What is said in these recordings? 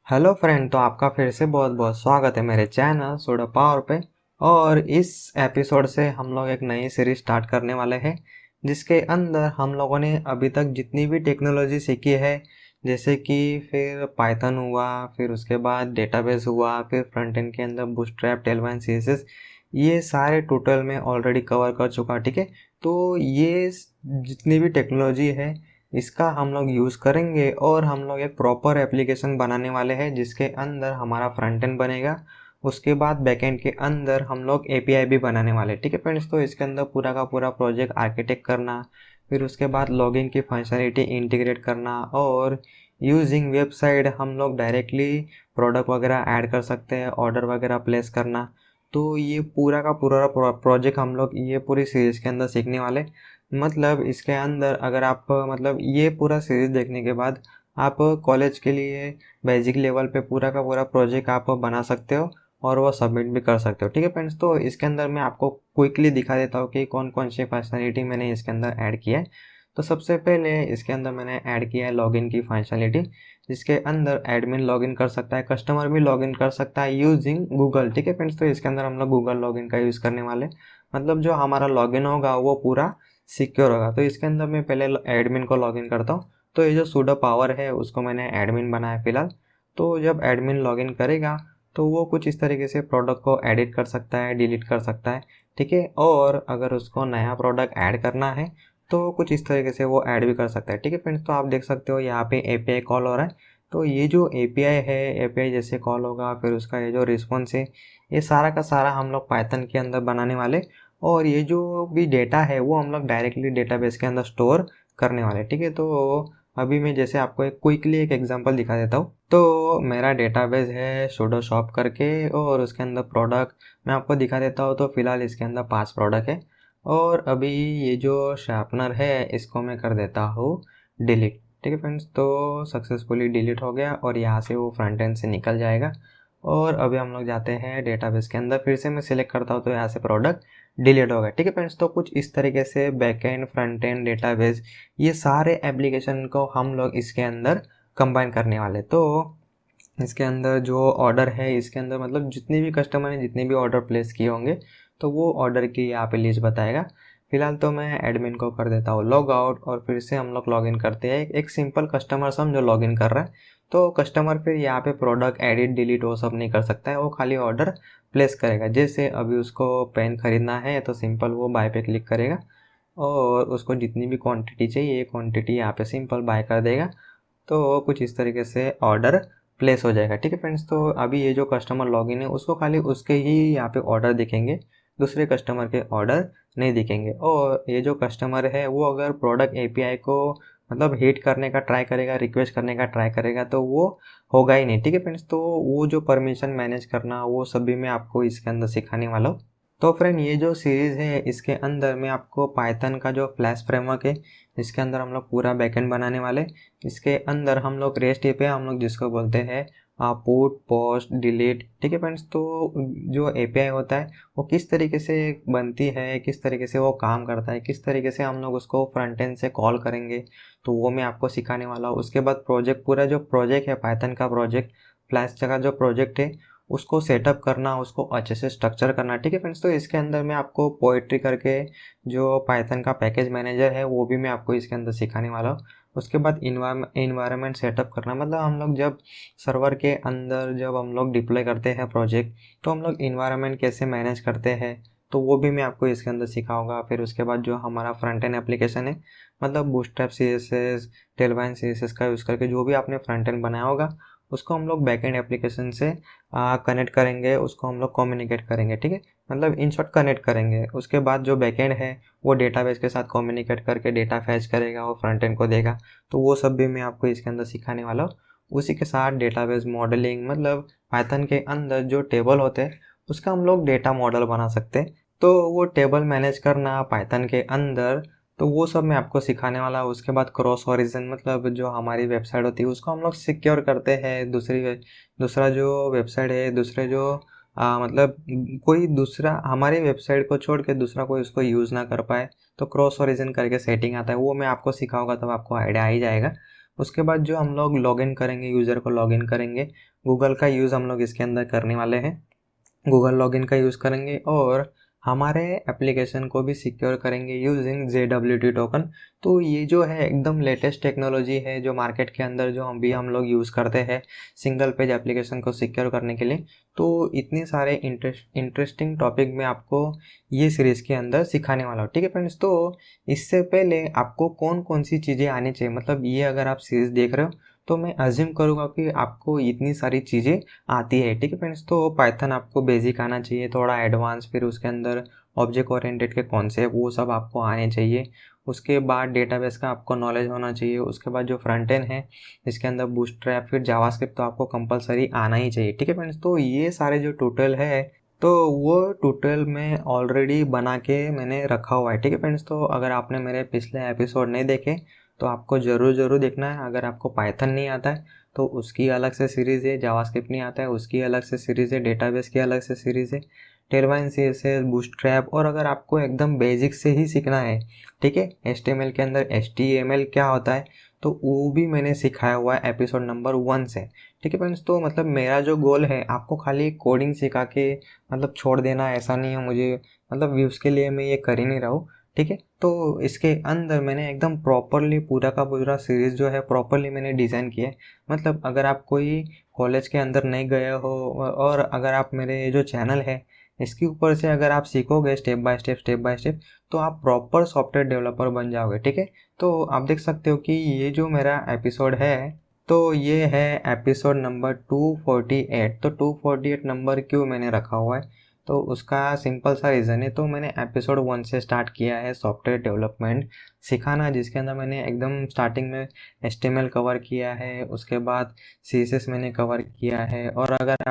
Hello friend, तो आपका फिर से बहुत बहुत स्वागत है मेरे चैनल सुडो पावर पे। और इस एपिसोड से हम लोग एक नई सीरीज स्टार्ट करने वाले हैं, जिसके अंदर हम लोगों ने अभी तक जितनी भी टेक्नोलॉजी सीखी है, जैसे कि फिर पाइथन हुआ, फिर उसके बाद डेटाबेस हुआ, फिर फ्रंट एंड के अंदर बूटस्ट्रैप, टेलवाइन, सीएसएस, ये सारे टोटल में ऑलरेडी कवर कर चुका। ठीक है, तो ये जितनी भी टेक्नोलॉजी है इसका हम लोग यूज़ करेंगे और हम लोग एक प्रॉपर एप्लीकेशन बनाने वाले हैं, जिसके अंदर हमारा फ्रंट एंड बनेगा। उसके बाद बैक एंड के अंदर हम लोग एपीआई भी बनाने वाले हैं। ठीक है फ्रेंड्स, तो इसके अंदर पूरा का पूरा प्रोजेक्ट आर्किटेक्ट करना, फिर उसके बाद लॉगिन की फंक्शनलिटी इंटीग्रेट करना, और यूजिंग वेबसाइट हम लोग डायरेक्टली प्रोडक्ट वगैरह ऐड कर सकते हैं, ऑर्डर वगैरह प्लेस करना। तो ये पूरा का पूरा प्रोजेक्ट हम लोग ये पूरी सीरीज़ के अंदर सीखने वाले। मतलब इसके अंदर अगर आप मतलब ये पूरा सीरीज़ देखने के बाद आप कॉलेज के लिए बेसिक लेवल पे पूरा का पूरा प्रोजेक्ट आप बना सकते हो और वो सबमिट भी कर सकते हो। ठीक है फ्रेंड्स, तो इसके अंदर मैं आपको क्विकली दिखा देता हूँ कि कौन कौन सी फंक्शनलिटी मैंने इसके अंदर ऐड किया है। तो सबसे पहले इसके अंदर मैंने ऐड किया है लॉगिन की फंक्शनलिटी, जिसके अंदर एडमिन लॉगिन कर सकता है, कस्टमर भी लॉगिन कर सकता है यूजिंग गूगल। ठीक है फ्रेंड्स, तो इसके अंदर हम लोग गूगल लॉगिन का यूज़ करने वाले, मतलब जो हमारा लॉगिन होगा वो पूरा सिक्योर होगा। तो इसके अंदर मैं पहले एडमिन को लॉगिन करता हूँ। तो ये जो sudo पावर है उसको मैंने एडमिन बनाया फिलहाल। तो जब एडमिन लॉगिन करेगा तो वो कुछ इस तरीके से प्रोडक्ट को एडिट कर सकता है, डिलीट कर सकता है। ठीक है, और अगर उसको नया प्रोडक्ट ऐड करना है तो कुछ इस तरीके से वो ऐड भी कर सकता है। ठीक है फ्रेंड्स, तो आप देख सकते हो यहाँ पे एपीआई कॉल हो रहा है। तो ये जो एपीआई है, एपीआई जैसे कॉल होगा, फिर उसका ये जो रिस्पॉन्स है, ये सारा का सारा हम लोग पाइथन के अंदर बनाने वाले। और ये जो भी डेटा है वो हम लोग डायरेक्टली डेटाबेस के अंदर स्टोर करने वाले। ठीक है, तो अभी मैं जैसे आपको एक क्विकली एक एग्जांपल दिखा देता हूँ। तो मेरा डेटाबेस है सुडो शॉप करके, और उसके अंदर प्रोडक्ट मैं आपको दिखा देता हूँ। तो फिलहाल इसके अंदर 5 प्रोडक्ट है, और अभी ये जो शार्पनर है इसको मैं कर देता हूँ डिलीट। ठीक है फ्रेंड्स, तो सक्सेसफुली डिलीट हो गया और यहाँ से वो फ्रंट एंड से निकल जाएगा। और अभी हम लोग जाते हैं डेटाबेस के अंदर, फिर से मैं सिलेक्ट करता हूँ तो यहाँ से प्रोडक्ट डिलीट हो गया। ठीक है फ्रेंड्स, तो कुछ इस तरीके से back and, front end, database, ये सारे एप्लीकेशन को हम लोग इसके अंदर कंबाइन करने वाले। तो इसके अंदर जो ऑर्डर है, इसके अंदर मतलब जितने भी कस्टमर ने जितने भी ऑर्डर प्लेस किए होंगे तो वो ऑर्डर की यहाँ पे लिस्ट बताएगा। फिलहाल तो मैं एडमिन को कर देता हूँ लॉग आउट, और फिर से हम लोग लॉगिन करते हैं। एक सिंपल कस्टमर समझो लॉगिन कर रहा है, तो कस्टमर फिर यहाँ पे प्रोडक्ट एडिट, डिलीट वो सब नहीं कर सकता है, वो खाली ऑर्डर प्लेस करेगा। जैसे अभी उसको पेन खरीदना है तो सिंपल वो बाय पे क्लिक करेगा, और उसको जितनी भी क्वांटिटी चाहिए क्वांटिटी यहाँ पे सिंपल बाय कर देगा। तो कुछ इस तरीके से ऑर्डर प्लेस हो जाएगा। ठीक है फ्रेंड्स, तो अभी ये जो कस्टमर लॉगिन है उसको खाली उसके ही यहाँ पे ऑर्डर दिखेंगे, दूसरे कस्टमर के ऑर्डर नहीं दिखेंगे। और ये जो कस्टमर है वो अगर प्रोडक्ट एपीआई को मतलब हिट करने का ट्राई करेगा, रिक्वेस्ट करने का ट्राई करेगा, तो वो होगा ही नहीं। ठीक है फ्रेंड्स, तो वो जो परमिशन मैनेज करना वो सभी मैं आपको इसके अंदर सिखाने वाला हूँ। तो फ्रेंड, ये जो सीरीज़ है इसके अंदर मैं आपको पाइथन का जो फ्लैश फ्रेमवर्क है, इसके अंदर हम लोग पूरा बैकएंड बनाने वाले। इसके अंदर हम लोग रेस्ट एपीआई हम लोग जिसको बोलते हैं पुट, पोस्ट, डिलीट। ठीक है फ्रेंड्स, तो जो एपीआई होता है वो किस तरीके से बनती है, किस तरीके से वो काम करता है, किस तरीके से हम लोग उसको फ्रंट एंड से कॉल करेंगे, तो वो मैं आपको सिखाने वाला हूँ। उसके बाद प्रोजेक्ट, पूरा जो प्रोजेक्ट है पाइथन का प्रोजेक्ट, फ्लैश का जो प्रोजेक्ट है उसको सेटअप करना, उसको अच्छे से स्ट्रक्चर करना। ठीक है फ्रेंड्स, तो इसके अंदर मैं आपको पोएट्री करके जो पाइथन का पैकेज मैनेजर है वो भी मैं आपको इसके अंदर सिखाने वाला हूँ। उसके बाद इन्वायरमेंट सेटअप करना, मतलब हम लोग जब सर्वर के अंदर जब हम लोग डिप्लॉय करते हैं प्रोजेक्ट, तो हम लोग इन्वायरमेंट कैसे मैनेज करते हैं, तो वो भी मैं आपको इसके अंदर सिखाऊंगा। फिर उसके बाद जो हमारा फ्रंट एंड एप्लीकेशन है, मतलब बूटस्ट्रैप, सीएसएस, टेलवाइन, सीएसएस का यूज़ करके जो भी आपने फ्रंट एंड बनाया होगा उसको हम लोग बैक एंड एप्लीकेशन से कनेक्ट करेंगे, उसको हम लोग कम्युनिकेट करेंगे। ठीक है, मतलब इन शॉर्ट कनेक्ट करेंगे। उसके बाद जो बैकएंड है वो डेटाबेस के साथ कम्युनिकेट करके डेटा फैच करेगा, वो फ्रंट एंड को देगा। तो वो सब भी मैं आपको इसके अंदर सिखाने वाला हूँ। उसी के साथ डेटाबेस मॉडलिंग, मतलब पाइथन के अंदर जो टेबल होते हैं उसका हम लोग डेटा मॉडल बना सकते हैं। तो वो टेबल मैनेज करना पाइथन के अंदर, तो वो सब मैं आपको सिखाने वाला हूँ। उसके बाद क्रॉस ओरिजिन, मतलब जो हमारी वेबसाइट होती है उसको हम लोग सिक्योर करते हैं, दूसरा जो वेबसाइट है, दूसरे जो मतलब कोई दूसरा हमारी वेबसाइट को छोड़ के दूसरा कोई उसको यूज़ ना कर पाए, तो क्रॉस ओरिजिन करके सेटिंग आता है, वो मैं आपको सिखाऊंगा, तब आपको आइडिया आ ही जाएगा। उसके बाद जो हम लोग लॉगिन करेंगे, यूज़र को लॉगिन करेंगे, गूगल का यूज़ हम लोग इसके अंदर करने वाले हैं। गूगल लॉगिन का यूज़ करेंगे और हमारे एप्लीकेशन को भी सिक्योर करेंगे यूजिंग JWT टोकन। तो ये जो है एकदम लेटेस्ट टेक्नोलॉजी है जो मार्केट के अंदर जो हम लोग यूज़ करते हैं सिंगल पेज एप्लीकेशन को सिक्योर करने के लिए। तो इतने सारे इंटरेस्टिंग टॉपिक मैं आपको ये सीरीज़ के अंदर सिखाने वाला हूँ, ठीक है फ्रेंड्स। तो इससे पहले आपको कौन कौन सी चीज़ें आनी चाहिए, मतलब ये अगर आप सीरीज़ देख रहे हो तो मैं अज्यूम करूँगा कि आपको इतनी सारी चीज़ें आती है, ठीक है फ्रेंड्स। तो पाइथन आपको बेसिक आना चाहिए, थोड़ा एडवांस, फिर उसके अंदर ऑब्जेक्ट ओरिएंटेड के कॉन्सेप्ट वो सब आपको आने चाहिए। उसके बाद डेटाबेस का आपको नॉलेज होना चाहिए। उसके बाद जो फ्रंट एंड है इसके अंदर बूटस्ट्रैप फिर जावास्क्रिप्ट तो आपको कंपलसरी आना ही चाहिए, ठीक है फ्रेंड्स। तो ये सारे जो ट्यूटोरियल है तो वो ट्यूटोरियल में ऑलरेडी बना के मैंने रखा हुआ है, ठीक है फ्रेंड्स। तो अगर आपने मेरे पिछले एपिसोड नहीं देखे तो आपको ज़रूर देखना है। अगर आपको पाइथन नहीं आता है तो उसकी अलग से सीरीज़ है, जावास्क्रिप्ट नहीं आता है उसकी अलग से सीरीज़ है, डेटाबेस की अलग से सीरीज़ है, टेलवाइन CSS, बूटस्ट्रैप। और अगर आपको एकदम बेसिक से ही सीखना है, ठीक है, HTML के अंदर HTML क्या होता है तो वो भी मैंने सिखाया हुआ है एपिसोड नंबर 1 से, ठीक है फ्रेंड्स। तो मतलब मेरा जो गोल है आपको खाली कोडिंग सिखा के मतलब छोड़ देना ऐसा नहीं है मुझे, मतलब व्यूज़ के लिए मैं ये कर ही नहीं रहा हूँ, ठीक है। तो इसके अंदर मैंने एकदम प्रॉपरली पूरा का पूरा सीरीज़ जो है प्रॉपरली मैंने डिज़ाइन किया है। मतलब अगर आप कोई कॉलेज के अंदर नहीं गए हो और अगर आप मेरे जो चैनल है इसके ऊपर से अगर आप सीखोगे स्टेप बाय स्टेप तो आप प्रॉपर सॉफ्टवेयर डेवलपर बन जाओगे, ठीक है। तो आप देख सकते हो कि ये जो मेरा एपिसोड है तो ये है एपिसोड नंबर 248। तो 248 नंबर क्यों मैंने रखा हुआ है तो उसका सिंपल सा रीज़न है। तो मैंने एपिसोड 1 से स्टार्ट किया है सॉफ्टवेयर डेवलपमेंट सिखाना, जिसके अंदर मैंने एकदम स्टार्टिंग में HTML कवर किया है, उसके बाद CSS मैंने कवर किया है। और अगर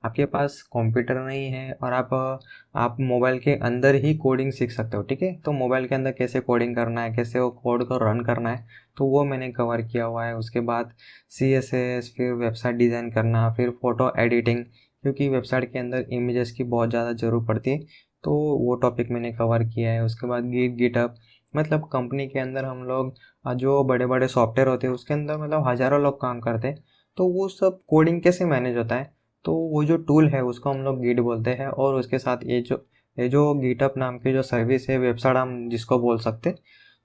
आपके पास कंप्यूटर नहीं है और आप मोबाइल के अंदर ही कोडिंग सीख सकते हो, ठीक है। तो मोबाइल के अंदर कैसे कोडिंग करना है, कैसे वो कोड को रन करना है तो वो मैंने कवर किया हुआ है। उसके बाद CSS, फिर वेबसाइट डिज़ाइन करना, फिर फ़ोटो एडिटिंग, क्योंकि वेबसाइट के अंदर इमेजेस की बहुत ज़्यादा ज़रूरत पड़ती है तो वो टॉपिक मैंने कवर किया है। उसके बाद गिटहब, मतलब कंपनी के अंदर हम लोग जो बड़े बड़े सॉफ्टवेयर होते हैं उसके अंदर मतलब हज़ारों लोग काम करते हैं तो वो सब कोडिंग कैसे मैनेज होता है तो वो जो टूल है उसको हम लोग गिट बोलते हैं। और उसके साथ ये जो गिटहब नाम की जो सर्विस है, वेबसाइट हम जिसको बोल सकते हैं,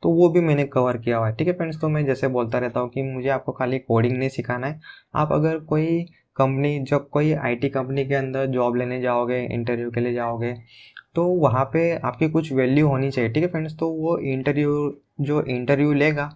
तो वो भी मैंने कवर किया हुआ है, ठीक है फ्रेंड्स। तो मैं जैसे बोलता रहता हूँ कि मुझे आपको खाली कोडिंग नहीं सिखाना है। आप अगर कोई IT कंपनी के अंदर जॉब लेने जाओगे, इंटरव्यू के लिए जाओगे तो वहाँ पे आपकी कुछ वैल्यू होनी चाहिए, ठीक है फ्रेंड्स। तो वो जो इंटरव्यू लेगा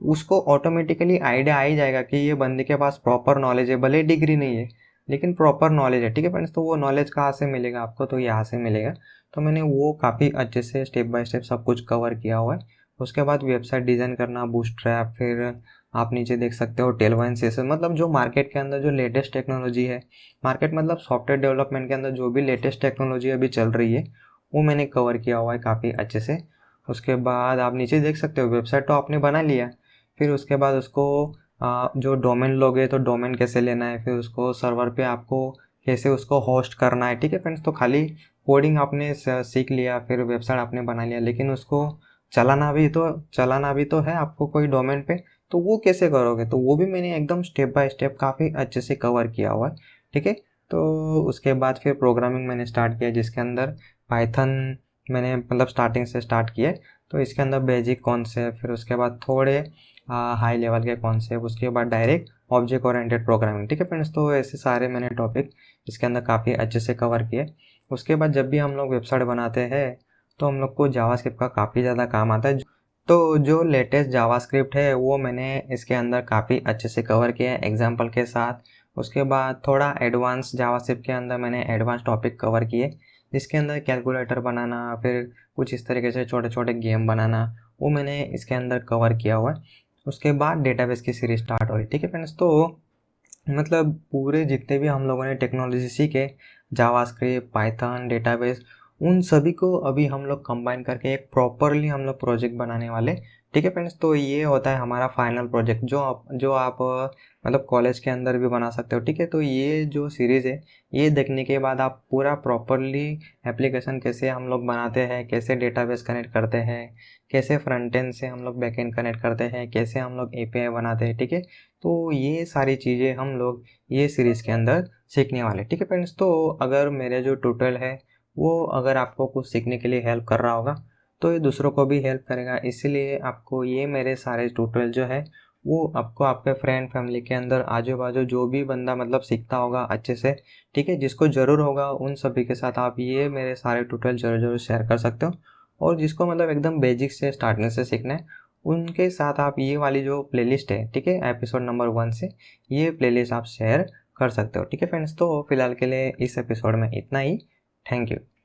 उसको ऑटोमेटिकली आइडिया आ ही जाएगा कि ये बंदे के पास प्रॉपर नॉलेज है, भले डिग्री नहीं है लेकिन प्रॉपर नॉलेज है, ठीक है फ्रेंड्स। तो वो नॉलेज कहाँ से मिलेगा आपको तो यहाँ से मिलेगा। तो मैंने वो काफ़ी अच्छे से स्टेप बाय स्टेप सब कुछ कवर किया हुआ है। उसके बाद वेबसाइट डिज़ाइन करना, बूटस्ट्रैप, फिर आप नीचे देख सकते हो टेलवाइन CSS, मतलब जो मार्केट के अंदर जो लेटेस्ट टेक्नोलॉजी है, मार्केट मतलब सॉफ्टवेयर डेवलपमेंट के अंदर जो भी लेटेस्ट टेक्नोलॉजी अभी चल रही है वो मैंने कवर किया हुआ है काफ़ी अच्छे से। उसके बाद आप नीचे देख सकते हो वेबसाइट तो आपने बना लिया, फिर उसके बाद उसको जो डोमेन लोगे तो डोमेन कैसे लेना है, फिर उसको सर्वर पे आपको कैसे उसको होस्ट करना है, ठीक है फ्रेंड्स। तो खाली कोडिंग आपने सीख लिया, फिर वेबसाइट आपने बना लिया, लेकिन उसको चलाना भी तो है आपको कोई डोमेन पे, तो वो कैसे करोगे तो वो भी मैंने एकदम स्टेप बाय स्टेप काफ़ी अच्छे से कवर किया हुआ है, ठीक है। तो उसके बाद फिर प्रोग्रामिंग मैंने स्टार्ट किया जिसके अंदर पाइथन मैंने मतलब स्टार्टिंग से स्टार्ट किया। तो इसके अंदर बेसिक कॉन्सेप्ट, फिर उसके बाद थोड़े हाई लेवल के कॉन्सेप्ट, उसके बाद डायरेक्ट ऑब्जेक्ट ओरिएंटेड प्रोग्रामिंग, ठीक है फ्रेंड्स। तो ऐसे सारे मैंने टॉपिक इसके अंदर काफ़ी अच्छे से कवर किए। उसके बाद जब भी हम लोग वेबसाइट बनाते हैं तो हम लोग को जावास्क्रिप्ट का काफ़ी ज़्यादा काम आता है। तो जो लेटेस्ट जावास्क्रिप्ट है वो मैंने इसके अंदर काफ़ी अच्छे से कवर किया है एग्जाम्पल के साथ। उसके बाद थोड़ा एडवांस जावास्क्रिप्ट के अंदर मैंने एडवांस टॉपिक कवर किए जिसके अंदर कैलकुलेटर बनाना, फिर कुछ इस तरीके से छोटे छोटे गेम बनाना, वो मैंने इसके अंदर कवर किया हुआ है। उसके बाद डेटाबेस की सीरीज स्टार्ट हो रही, ठीक है फ्रेंड्स। तो मतलब पूरे जितने भी हम लोगों ने टेक्नोलॉजी सीखे, जावास्क्रिप्ट, पाइथन, डेटाबेस, उन सभी को अभी हम लोग कंबाइन करके एक प्रॉपरली हम लोग प्रोजेक्ट बनाने वाले ठीक है फ्रेंड्स, तो ये होता है हमारा फाइनल प्रोजेक्ट जो आप मतलब कॉलेज के अंदर भी बना सकते हो। ठीक है, तो ये जो सीरीज़ है ये देखने के बाद आप पूरा प्रॉपरली एप्लीकेशन कैसे हम लोग बनाते हैं, कैसे डेटाबेस कनेक्ट करते हैं, कैसे फ्रंट एंड से हम लोग बैक एंड कनेक्ट करते हैं, कैसे हम लोग एपीआई बनाते हैं। ठीक है, तो ये सारी चीज़ें हम लोग ये सीरीज़ के अंदर सीखने वाले। ठीक है फ्रेंड्स, तो अगर मेरे जो ट्यूटोरियल है वो अगर आपको कुछ सीखने के लिए हेल्प कर रहा होगा तो ये दूसरों को भी हेल्प करेगा। इसीलिए आपको ये मेरे सारे ट्यूटोरियल जो है वो आपको आपके फ्रेंड फैमिली के अंदर आजू बाजू जो भी बंदा मतलब सीखता होगा अच्छे से, ठीक है, जिसको ज़रूर होगा उन सभी के साथ आप ये मेरे सारे ट्यूटोरियल ज़रूर शेयर कर सकते हो। और जिसको मतलब एकदम बेसिक से स्टार्टिंग से सीखना है उनके साथ आप ये वाली जो प्लेलिस्ट है, ठीक है, एपिसोड नंबर 1 से ये प्लेलिस्ट आप शेयर कर सकते हो। ठीक है फ्रेंड्स, तो फिलहाल के लिए इस एपिसोड में इतना ही। Thank you.